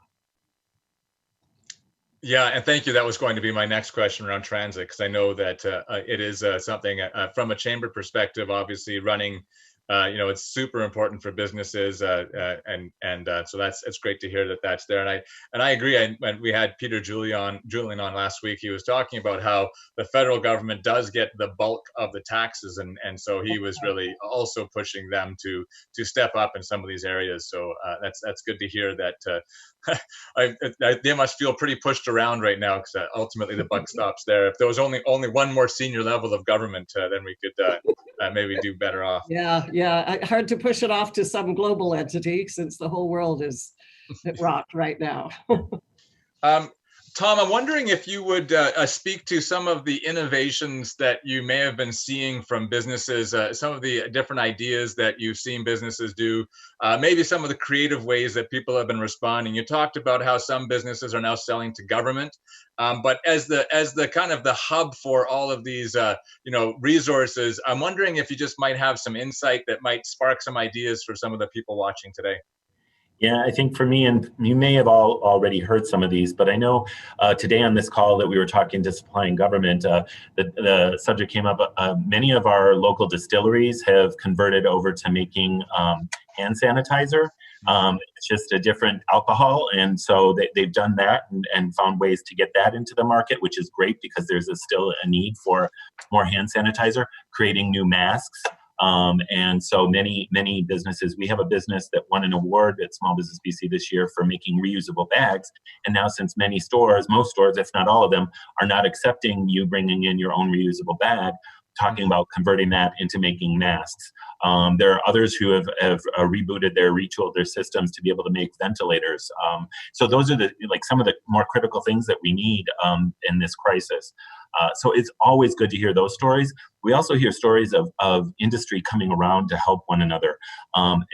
Yeah, and thank you. That was going to be my next question around transit, because I know that it is something from a chamber perspective, obviously running, it's super important for businesses, so it's great to hear that that's there. And I agree. When we had Peter Julian on last week, he was talking about how the federal government does get the bulk of the taxes, and so he was really also pushing them to step up in some of these areas. So that's good to hear that. They must feel pretty pushed around right now, because ultimately the buck stops there. If there was only one more senior level of government, then we could maybe do better off. Yeah. Hard to push it off to some global entity, since the whole world is rocked right now. Tom, I'm wondering if you would speak to some of the innovations that you may have been seeing from businesses, some of the different ideas that you've seen businesses do, maybe some of the creative ways that people have been responding. You talked about how some businesses are now selling to government, but as the kind of the hub for all of these resources, I'm wondering if you just might have some insight that might spark some ideas for some of the people watching today. Yeah, I think for me, and you may have all already heard some of these, but I know today on this call that we were talking to supply and government, the subject came up. Many of our local distilleries have converted over to making hand sanitizer. It's just a different alcohol, and so they've done that and found ways to get that into the market, which is great because there's still a need for more hand sanitizer, creating new masks. And so many businesses, we have a business that won an award at Small Business BC this year for making reusable bags. And now since many stores, most stores, if not all of them, are not accepting you bringing in your own reusable bag, talking about converting that into making masks. There are others who have rebooted retooled their systems to be able to make ventilators. So those are some of the more critical things that we need in this crisis. So it's always good to hear those stories. We also hear stories of industry coming around to help one another.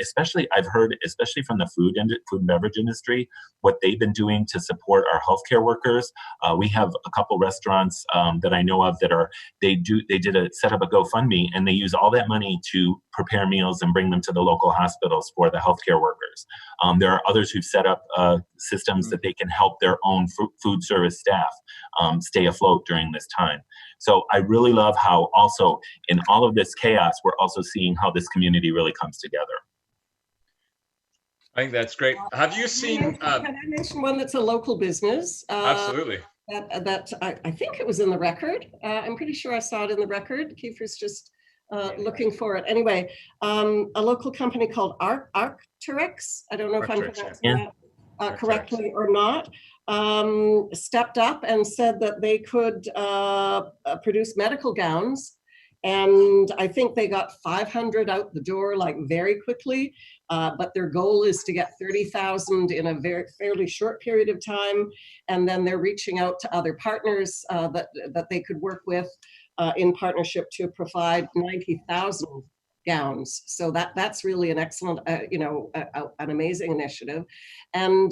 Especially, I've heard, especially from the food and beverage industry, what they've been doing to support our healthcare workers. We have a couple restaurants that I know of that set up a GoFundMe, and they use all that money to prepare meals and bring them to the local hospitals for the healthcare workers. There are others who've set up systems that they can help their own food service staff stay afloat during this time. So I really love how also in all of this chaos, we're also seeing how this community really comes together. I think that's great. Have you seen? Can I mention one that's a local business? Absolutely. That I think it was in the record. I'm pretty sure I saw it in the record. Kiefer's just looking for it. Anyway, a local company called Arcteryx. I don't know if I'm pronouncing that correctly or not. Stepped up and said that they could produce medical gowns. And I think they got 500 out the door very quickly. But their goal is to get 30,000 in a fairly short period of time. And then they're reaching out to other partners that they could work with in partnership to provide 90,000 gowns. So that's really an excellent, an amazing initiative. And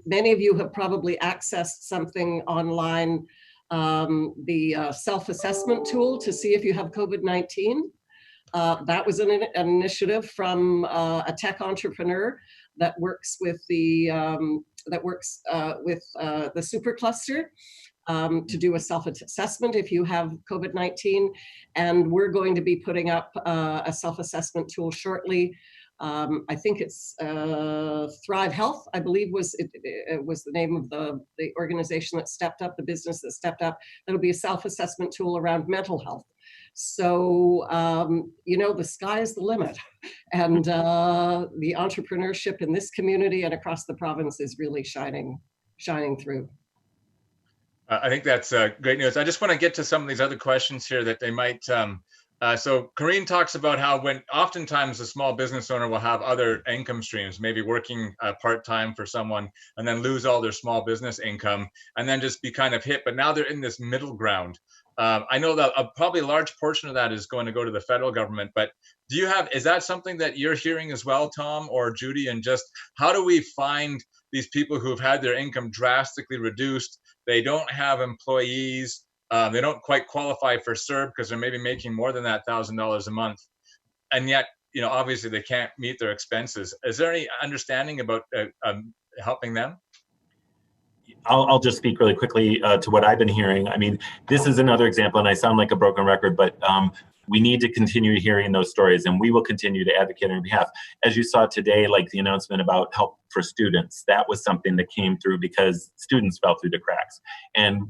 many of you have probably accessed something online, the self-assessment tool to see if you have COVID-19. That was an initiative from a tech entrepreneur that works with the supercluster to do a self-assessment if you have COVID-19. And we're going to be putting up a self-assessment tool shortly. I think it's Thrive Health, I believe it was the name of the organization that stepped up, the business that stepped up. That'll be a self-assessment tool around mental health. So, the sky is the limit. And the entrepreneurship in this community and across the province is really shining through. I think that's great news. I just want to get to some of these other questions here that they might. So Corinne talks about how when oftentimes a small business owner will have other income streams, maybe working part-time for someone and then lose all their small business income and then just be kind of hit. But now they're in this middle ground. I know that probably a large portion of that is going to go to the federal government, but is that something that you're hearing as well, Tom or Judy? And just how do we find these people who've had their income drastically reduced? They don't have employees. They don't quite qualify for CERB because they're maybe making more than that $1,000 a month. And yet, obviously they can't meet their expenses. Is there any understanding about helping them? I'll just speak really quickly to what I've been hearing. I mean, this is another example, and I sound like a broken record, but we need to continue hearing those stories, and we will continue to advocate on behalf. As you saw today, like the announcement about help for students, that was something that came through because students fell through the cracks. And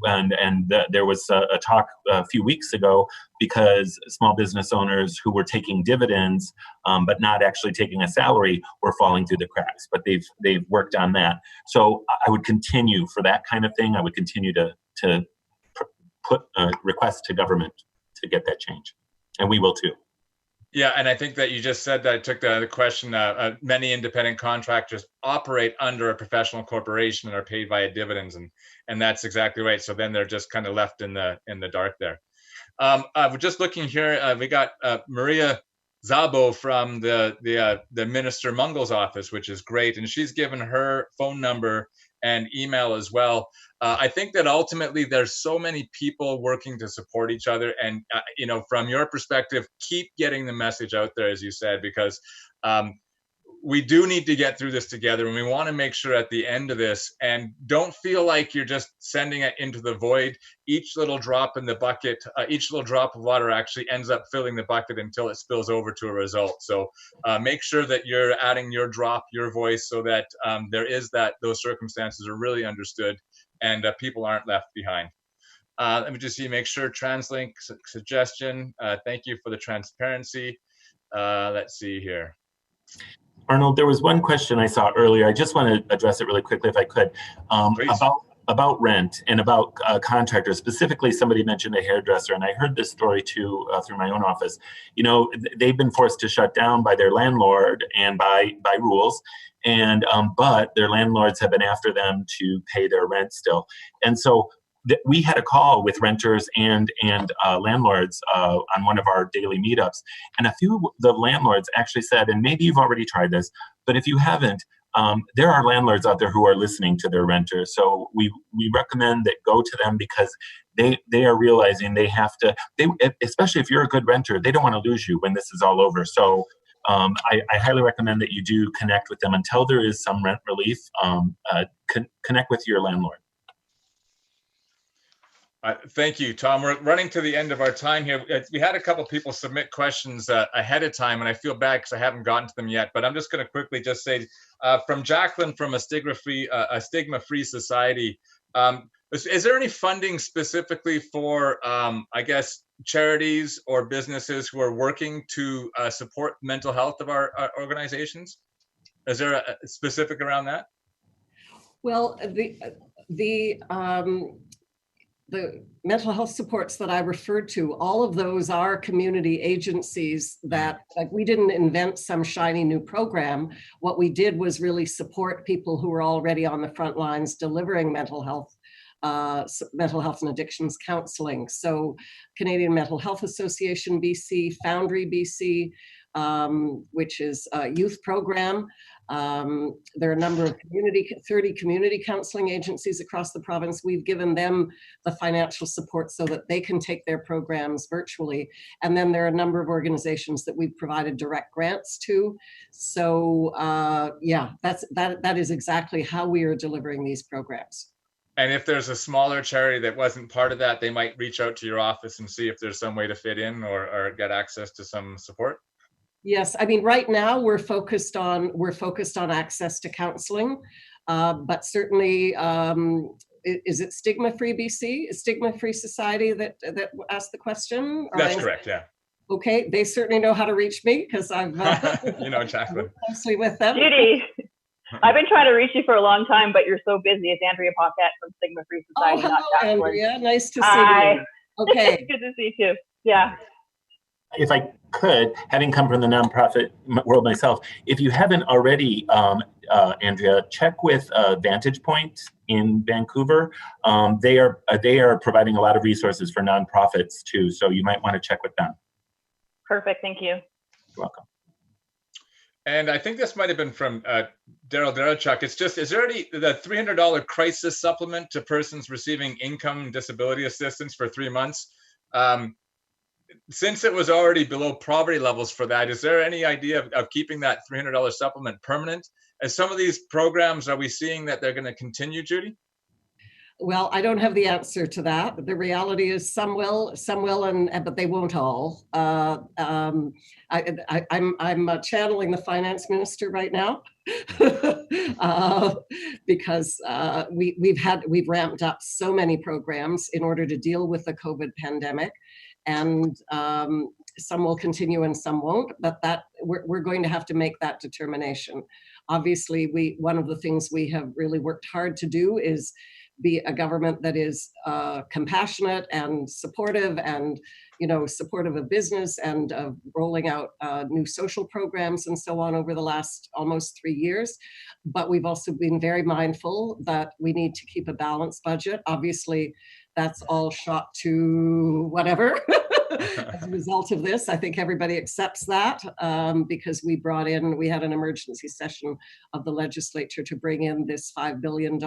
there was a talk a few weeks ago because small business owners who were taking dividends but not actually taking a salary were falling through the cracks. But they've worked on that. So I would continue for that kind of thing. I would continue to put a request to government to get that change. And we will too. Yeah, and I think that you just said that I took the question. Many independent contractors operate under a professional corporation and are paid via dividends, and that's exactly right. So then they're just kind of left in the dark there. We're just looking here. We got Maria Szabo from the Minister Mungel's office, which is great, and she's given her phone number and email as well. I think that ultimately there's so many people working to support each other, and from your perspective, keep getting the message out there, as you said, because we do need to get through this together, and we want to make sure at the end of this, and don't feel like you're just sending it into the void. Each little drop in the bucket, each little drop of water actually ends up filling the bucket until it spills over to a result. So make sure that you're adding your drop, your voice, so that those circumstances are really understood and people aren't left behind. Let me just see, make sure TransLink suggestion. Thank you for the transparency. Let's see here. Arnold, there was one question I saw earlier. I just want to address it really quickly if I could, about rent and about contractors. Specifically, somebody mentioned a hairdresser, and I heard this story too through my own office. You know, they've been forced to shut down by their landlord and by rules, and but their landlords have been after them to pay their rent still. And so we had a call with renters and landlords on one of our daily meetups, and a few of the landlords actually said, and maybe you've already tried this, but if you haven't, there are landlords out there who are listening to their renters. So we recommend that go to them, because they are realizing they have to, especially if you're a good renter, they don't want to lose you when this is all over. So I highly recommend that you do connect with them until there is some rent relief. Connect with your landlord. Thank you, Tom. We're running to the end of our time here. We had a couple people submit questions ahead of time, and I feel bad because I haven't gotten to them yet. But I'm just going to quickly just say, from Jacqueline from a stigma-free society, is there any funding specifically for, I guess, charities or businesses who are working to support mental health of our organizations? Is there a specific around that? Well, the mental health supports that I referred to, all of those are community agencies that, like, we didn't invent some shiny new program. What we did was really support people who were already on the front lines delivering mental health and addictions counseling. So Canadian Mental Health Association BC, Foundry BC, which is a youth program. There are a number of 30 community counseling agencies across the province. We've given them the financial support so that they can take their programs virtually. And then there are a number of organizations that we've provided direct grants to. So yeah, that is exactly how we are delivering these programs. And if there's a smaller charity that wasn't part of that, they might reach out to your office and see if there's some way to fit in or get access to some support. Yes, I mean, right now we're focused on access to counseling, but certainly, is it Stigma Free BC? Is Stigma Free Society that asked the question? That's correct. Yeah. Okay, they certainly know how to reach me because I've Jacqueline, worked closely with them. Judy, I've been trying to reach you for a long time, but you're so busy. It's Andrea Paquette from Stigma Free Society. Oh, hello, Andrea. Nice to see you. Okay. Good to see you too. Yeah. If I could, having come from the nonprofit world myself, if you haven't already, Andrea, check with Vantage Point in Vancouver. They are providing a lot of resources for nonprofits too, so you might want to check with them. Perfect. Thank you. You're welcome. And I think this might have been from Daryl Darachuk. It's just, is there any the $300 crisis supplement to persons receiving income and disability assistance for 3 months? Since it was already below poverty levels for that, is there any idea of keeping that $300 supplement permanent? As some of these programs, are we seeing that they're going to continue, Judy? Well, I don't have the answer to that. The reality is some will, but they won't all. I'm channeling the finance minister right now because we've ramped up so many programs in order to deal with the COVID pandemic. And some will continue and some won't, but we're going to have to make that determination. Obviously, one of the things we have really worked hard to do is be a government that is compassionate and supportive, and supportive of business and of rolling out new social programs and so on over the last almost 3 years. But we've also been very mindful that we need to keep a balanced budget. Obviously, that's all shot to whatever as a result of this. I think everybody accepts that because we had an emergency session of the legislature to bring in this $5 billion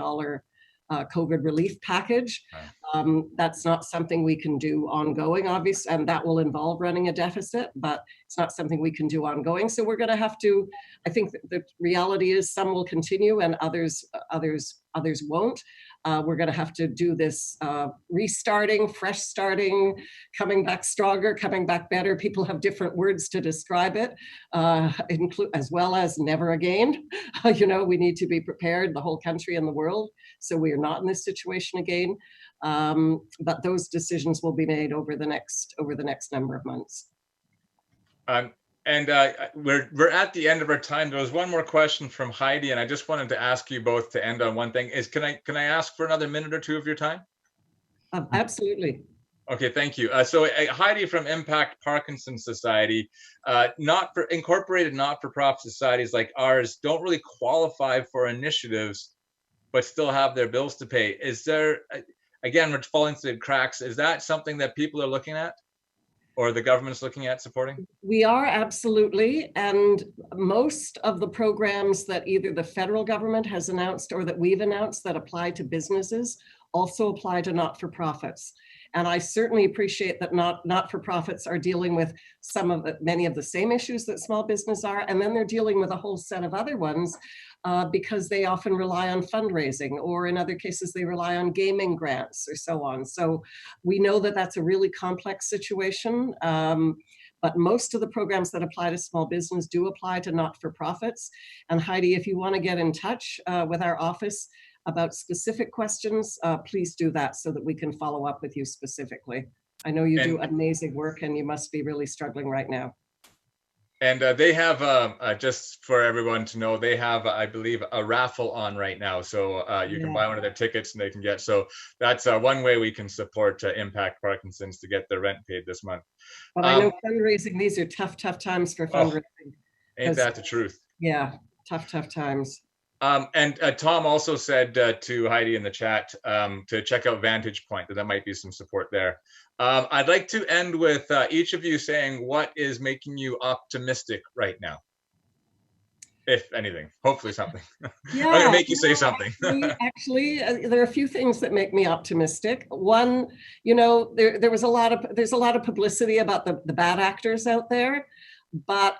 COVID relief package. That's not something we can do ongoing, obviously, and that will involve running a deficit, but it's not something we can do ongoing. So we're going to have to, I think the reality is some will continue and others won't. We're going to have to do this restarting, fresh starting, coming back stronger, coming back better. People have different words to describe it, as well as never again. We need to be prepared, the whole country and the world, so we are not in this situation again. But those decisions will be made over the next number of months. We're at the end of our time. There was one more question from Heidi, and I just wanted to ask you both to end on one thing. Can I ask for another minute or two of your time? Absolutely. Okay, thank you. So Heidi from Impact Parkinson's Society, incorporated not-for-profit societies like ours don't really qualify for initiatives, but still have their bills to pay. Is there, again, we're falling through the cracks. Is that something that people are looking at, or the government's looking at supporting? We are, absolutely. And most of the programs that either the federal government has announced or that we've announced that apply to businesses also apply to not-for-profits. And I certainly appreciate that not-for-profits are dealing with many of the same issues that small business are, and then they're dealing with a whole set of other ones because they often rely on fundraising, or in other cases they rely on gaming grants or so on. So we know that that's a really complex situation, but most of the programs that apply to small business do apply to not-for-profits. And Heidi, if you want to get in touch with our office about specific questions, please do that so that we can follow up with you specifically. I know you do amazing work and you must be really struggling right now. And they have, just for everyone to know, they have, I believe, a raffle on right now. So you can buy one of their tickets and they can get, so that's one way we can support Impact Parkinson's to get their rent paid this month. But I know fundraising, these are tough times for fundraising. Ain't that the truth? Yeah, tough times. And Tom also said to Heidi in the chat to check out Vantage Point, that might be some support there. I'd like to end with each of you saying what is making you optimistic right now, if anything. Hopefully something. Yeah, I'm gonna make you say something. Actually, there are a few things that make me optimistic. One, there's a lot of publicity about the bad actors out there, but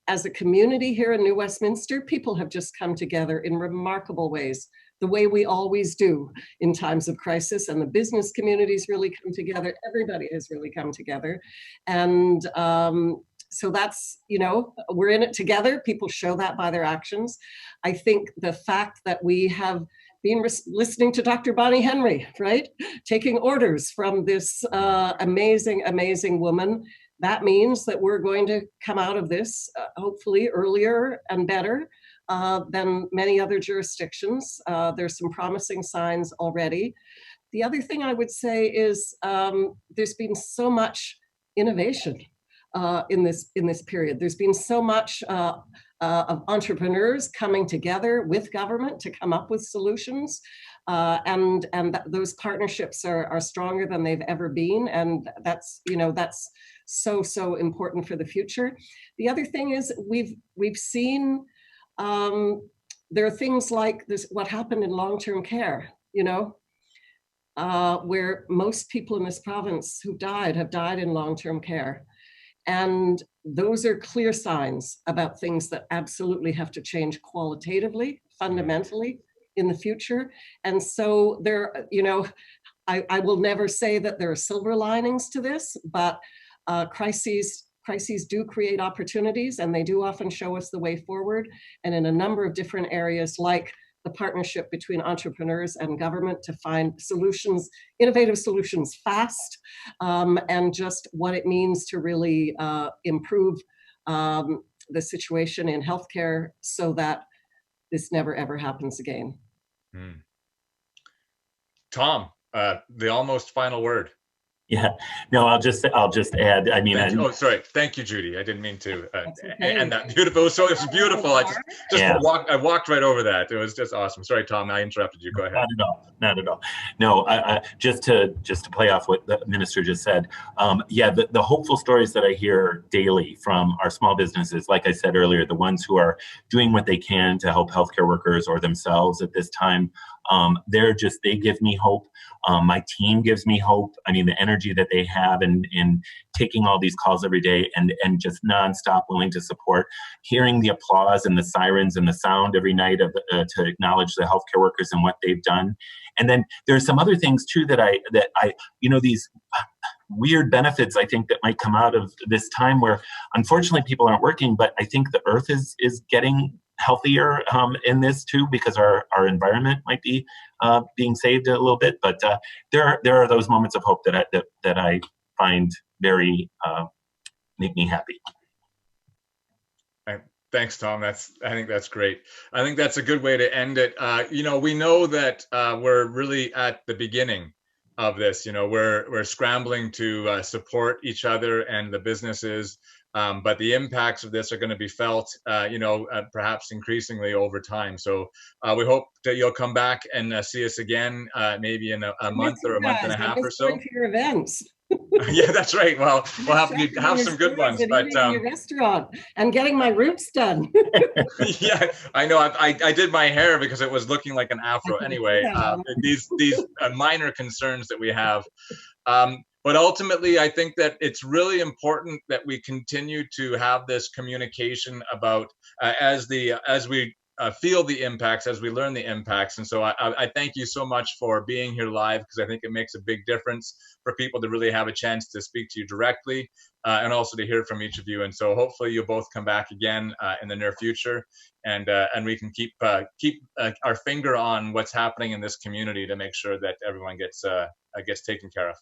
as a community here in New Westminster, people have just come together in remarkable ways, the way we always do in times of crisis, and the business communities really come together. Everybody has really come together. And so that's, we're in it together. People show that by their actions. I think the fact that we have been listening to Dr. Bonnie Henry, right? Taking orders from this amazing woman, that means that we're going to come out of this hopefully earlier and better than many other jurisdictions. There's some promising signs already. The other thing I would say is there's been so much innovation in this period. There's been so much of entrepreneurs coming together with government to come up with solutions. And those partnerships are stronger than they've ever been. And that's so important for the future. The other thing is we've seen there are things like this, what happened in long-term care, where most people in this province who have died in long-term care. And those are clear signs about things that absolutely have to change qualitatively, fundamentally in the future. And so I will never say that there are silver linings to this, but crises do create opportunities, and they do often show us the way forward. And in a number of different areas, like the partnership between entrepreneurs and government to find solutions, innovative solutions fast, and just what it means to really improve the situation in healthcare so that this never ever happens again. Tom, the almost final word. Yeah, no, I'll just add. I mean, sorry. Thank you, Judy. I didn't mean to. And that beautiful. It's beautiful. I walked right over that. It was just awesome. Sorry, Tom. I interrupted you. Go ahead. Not at all. No, I just to play off what the minister just said. The hopeful stories that I hear daily from our small businesses, like I said earlier, the ones who are doing what they can to help healthcare workers or themselves at this time, They give me hope. My team gives me hope. I mean, the energy that they have in taking all these calls every day and just nonstop willing to support, hearing the applause and the sirens and the sound every night to acknowledge the healthcare workers and what they've done. And then there's some other things too that I these weird benefits I think that might come out of this time where unfortunately people aren't working, but I think the earth is getting healthier in this too, because our environment might be being saved a little bit. But there are those moments of hope that I find very make me happy. Thanks, Tom. I think that's great. I think that's a good way to end it. We know that we're really at the beginning of this. We're scrambling to support each other and the businesses, but the impacts of this are going to be felt, perhaps increasingly over time. So we hope that you'll come back and see us again, maybe in a month or a month and a half or so. To your events. Yeah, that's right. Well, we'll have some good ones, but your restaurant and getting my roots done. Yeah, I know. I did my hair because it was looking like an afro. Anyway, these minor concerns that we have, but ultimately, I think that it's really important that we continue to have this communication about as we feel the impacts, as we learn the impacts. And so I thank you so much for being here live, because I think it makes a big difference for people to really have a chance to speak to you directly and also to hear from each of you. And so hopefully you'll both come back again in the near future, and we can keep our finger on what's happening in this community to make sure that everyone gets taken care of.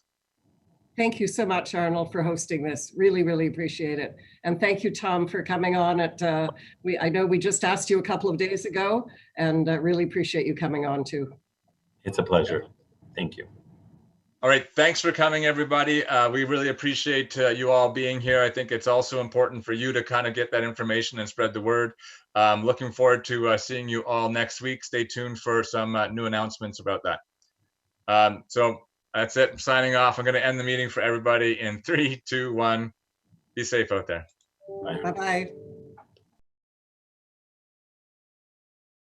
Thank you so much, Arnold, for hosting this. Really, really appreciate it. And thank you, Tom, for coming on. I know we just asked you a couple of days ago, and really appreciate you coming on too. It's a pleasure. Thank you. All right. Thanks for coming, everybody. We really appreciate you all being here. I think it's also important for you to kind of get that information and spread the word. Looking forward to seeing you all next week. Stay tuned for some new announcements about that. So that's it. I'm signing off. I'm going to end the meeting for everybody in 3, 2, 1. Be safe out there. Bye-bye.